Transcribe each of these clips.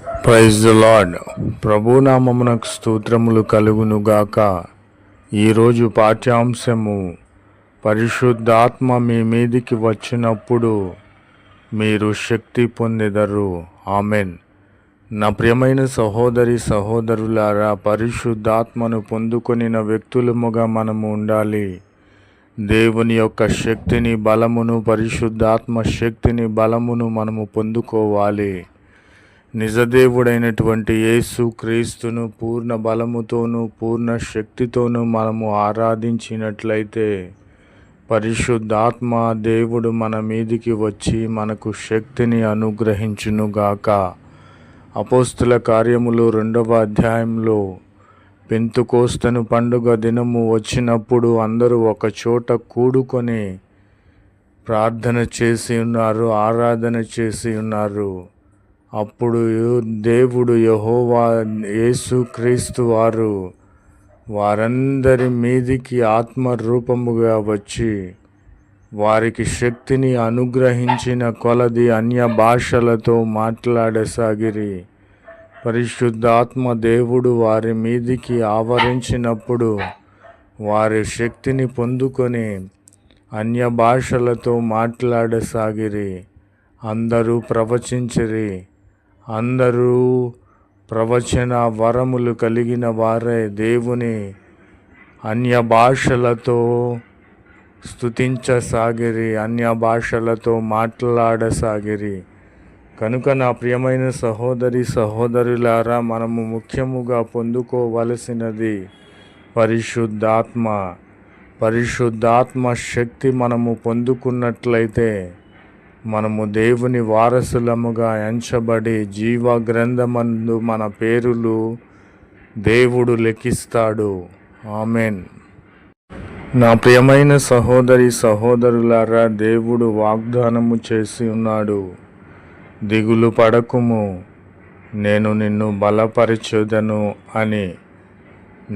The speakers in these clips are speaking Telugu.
Praise the lord. ప్రభునామమునకు స్తోత్రములు కలుగునుగాక. ఈరోజు పాఠ్యాంశము, పరిశుద్ధాత్మ మీ మీదికి వచ్చినప్పుడు మీరు శక్తి పొందెదరు. ఆమెన్. నా ప్రియమైన సహోదరి సహోదరులారా, పరిశుద్ధాత్మను పొందుకొనిన వ్యక్తులముగా మనము ఉండాలి. దేవుని యొక్క శక్తిని, బలమును, పరిశుద్ధాత్మ శక్తిని, బలమును మనము పొందుకోవాలి. నిజదేవుడైనటువంటి యేసు క్రీస్తును పూర్ణ బలముతోనూ పూర్ణ శక్తితోనూ మనము ఆరాధించినట్లయితే పరిశుద్ధాత్మ దేవుడు మన మీదికి వచ్చి మనకు శక్తిని అనుగ్రహించునుగాక. అపోస్తుల కార్యములు 2వ అధ్యాయంలో పెంతుకోస్తను పండుగ దినము వచ్చినప్పుడు అందరూ ఒక చోట కూడుకొని ప్రార్థన చేసి ఉన్నారు, ఆరాధన చేసి ఉన్నారు. అప్పుడు దేవుడు యెహోవా యేసు క్రీస్తు వారందరి మీదికి ఆత్మరూపముగా వచ్చి వారికి శక్తిని అనుగ్రహించిన కొలది అన్య భాషలతో మాట్లాడసాగిరి. పరిశుద్ధాత్మ దేవుడు వారి మీదికి ఆవరించినప్పుడు వారి శక్తిని పొందుకొని అన్య భాషలతో మాట్లాడసాగిరి. అందరూ ప్రవచించిరి. అందరూ ప్రవచన వరములు కలిగిన వారే దేవుని అన్య భాషలతో స్తుతించసాగిరి, అన్య భాషలతో మాట్లాడసాగిరి. కనుక నా ప్రియమైన సహోదరి సహోదరులారా, మనము ముఖ్యముగా పొందుకోవలసినది పరిశుద్ధాత్మ. పరిశుద్ధాత్మ శక్తి మనము పొందుకున్నట్లయితే మనము దేవుని వారసులముగా ఎంచబడి జీవ గ్రంథమందు మన పేరులు దేవుడు లెక్కిస్తాడు. ఆమెన్. నా ప్రియమైన సహోదరి సహోదరులారా, దేవుడు వాగ్దానము చేసి ఉన్నాడు, దిగులు పడకుము, నేను నిన్ను బలపరచుదను అని.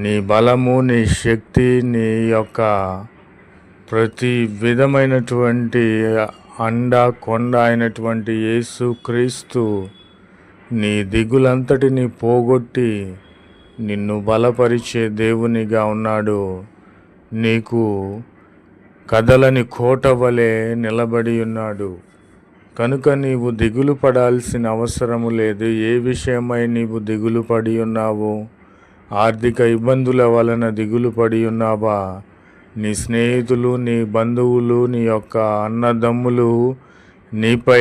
నీ బలము, నీ శక్తి, నీ యొక్క ప్రతి విధమైనటువంటి అండ కొండ అయినటువంటి యేసు క్రీస్తు నీ దిగులంతటిని పోగొట్టి నిన్ను బలపరిచే దేవునిగా ఉన్నాడు. నీకు కదలని కోట వలె నిలబడి ఉన్నాడు. కనుక నీవు దిగులు పడాల్సిన అవసరము లేదు. ఏ విషయమై నీవు దిగులు పడి ఉన్నావు? ఆర్థిక ఇబ్బందుల వలన దిగులు పడి ఉన్నావా? నీ స్నేహితులు, నీ బంధువులు, నీ యొక్క అన్నదమ్ములు నీపై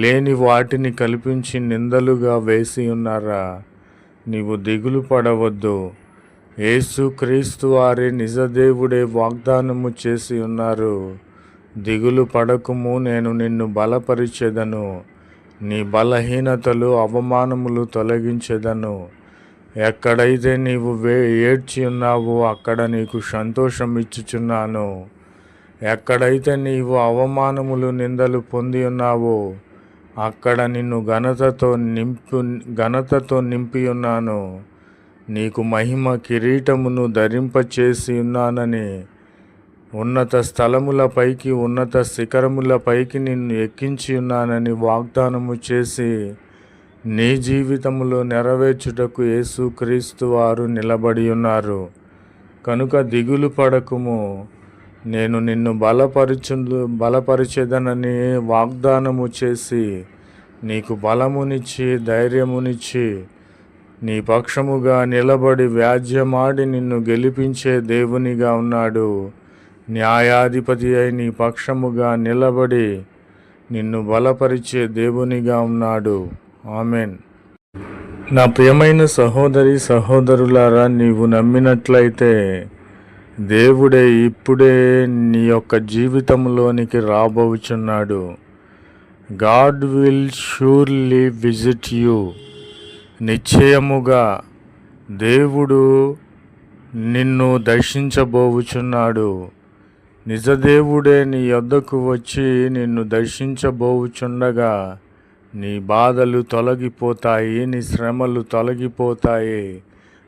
లేని వాటిని కల్పించి నిందలుగా వేసి ఉన్నారా? నీవు దిగులు పడవద్దు. యేసు క్రీస్తు వారి నిజదేవుడే వాగ్దానము చేసి ఉన్నారు, దిగులు పడకుము, నేను నిన్ను బలపరిచెదను, నీ బలహీనతలు అవమానములు తొలగించెదను. ఎక్కడైతే నీవు ఏడ్చి ఉన్నావో అక్కడ నీకు సంతోషం ఇచ్చుచున్నాను. ఎక్కడైతే నీవు అవమానములు నిందలు పొంది ఉన్నావో అక్కడ నిన్ను ఘనతతో నింపి ఉన్నాను. నీకు మహిమ కిరీటమును ధరింపచేసి ఉన్నానని, ఉన్నత స్థలములపైకి, ఉన్నత శిఖరములపైకి నిన్ను ఎక్కించి ఉన్నానని వాగ్దానము చేసి నీ జీవితంలో నెరవేర్చుటకు యేసుక్రీస్తు వారు నిలబడి ఉన్నారు. కనుక దిగులు పడకుము, నేను నిన్ను బలపరిచెదనని వాగ్దానము చేసి నీకు బలమునిచ్చి ధైర్యమునిచ్చి నీ పక్షముగా నిలబడి వ్యాజ్యమాడి నిన్ను గెలిపించే దేవునిగా ఉన్నాడు. న్యాయాధిపతి అయి నీ పక్షముగా నిలబడి నిన్ను బలపరిచే దేవునిగా ఉన్నాడు. ఆమెన్. నా ప్రియమైన సహోదరి సహోదరులారా, నీవు నమ్మినట్లయితే దేవుడే ఇప్పుడే నీ యొక్క జీవితంలోనికి రాబోచున్నాడు. God will surely visit you. నిశ్చయముగా దేవుడు నిన్ను దర్శించబోచున్నాడు. నిజదేవుడే నీ యొద్దకు వచ్చి నిన్ను దర్శించబోచుండగా నీ బాధలు తొలగిపోతాయి, నీ శ్రమలు తొలగిపోతాయి,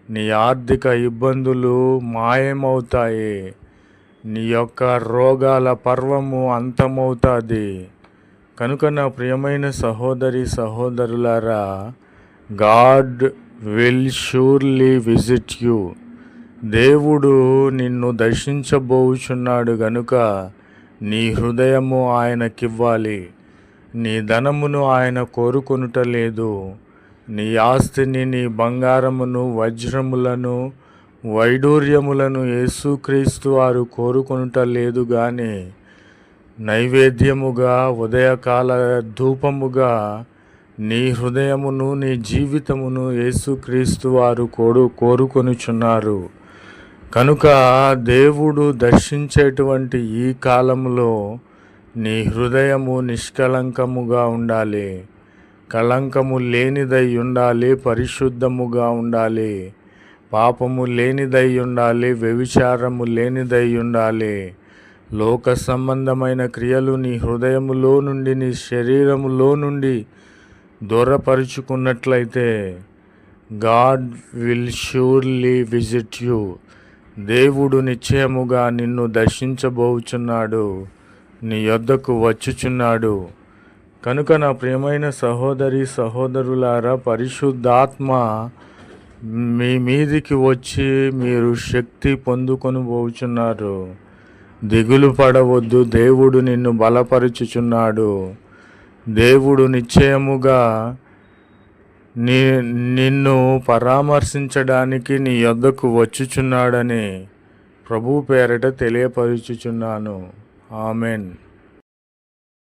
నీ ఆర్థిక ఇబ్బందులు మాయమవుతాయి, నీ యొక్క రోగాల పర్వము అంతమవుతుంది. కనుక నా ప్రియమైన సహోదరి సహోదరులారా, God will surely visit you. దేవుడు నిన్ను దర్శించబోచున్నాడు గనుక నీ హృదయము ఆయనకివ్వాలి. నీ ధనమును ఆయన కోరుకొనుటలేదు. నీ ఆస్తిని, నీ బంగారమును, వజ్రములను, వైడూర్యములను యేసుక్రీస్తు వారు కోరుకొనుటలేదు గాని నైవేద్యముగా, ఉదయకాల ధూపముగా నీ హృదయమును, నీ జీవితమును యేసుక్రీస్తు వారు కోరుకొనుచున్నారు. కనుక దేవుడు దర్శించేటువంటి ఈ కాలంలో నీ హృదయము నిష్కలంకముగా ఉండాలి, కళంకము లేనిదై ఉండాలి, పరిశుద్ధముగా ఉండాలి, పాపము లేనిదై ఉండాలి, వ్యభిచారము లేనిదై ఉండాలి. లోక సంబంధమైన క్రియలు నీ హృదయములో నుండి, నీ శరీరములో నుండి దూరపరుచుకున్నట్లయితే God will surely visit you. దేవుడు నిశ్చయముగా నిన్ను దర్శించబోచున్నాడు, నీ యొద్దకు వచ్చుచున్నాడు. కనుక నా ప్రియమైన సహోదరి సహోదరులారా, పరిశుద్ధాత్మ మీ మీదికి వచ్చి మీరు శక్తి పొందుకొనబోచున్నారు. దిగులు పడవద్దు, దేవుడు నిన్ను బలపరుచుచున్నాడు. దేవుడు నిశ్చయముగా నిన్ను పరామర్శించడానికి నీ యొద్దకు వచ్చుచున్నాడని ప్రభు పేరట తెలియపరుచుచున్నాను. ఆమెన్.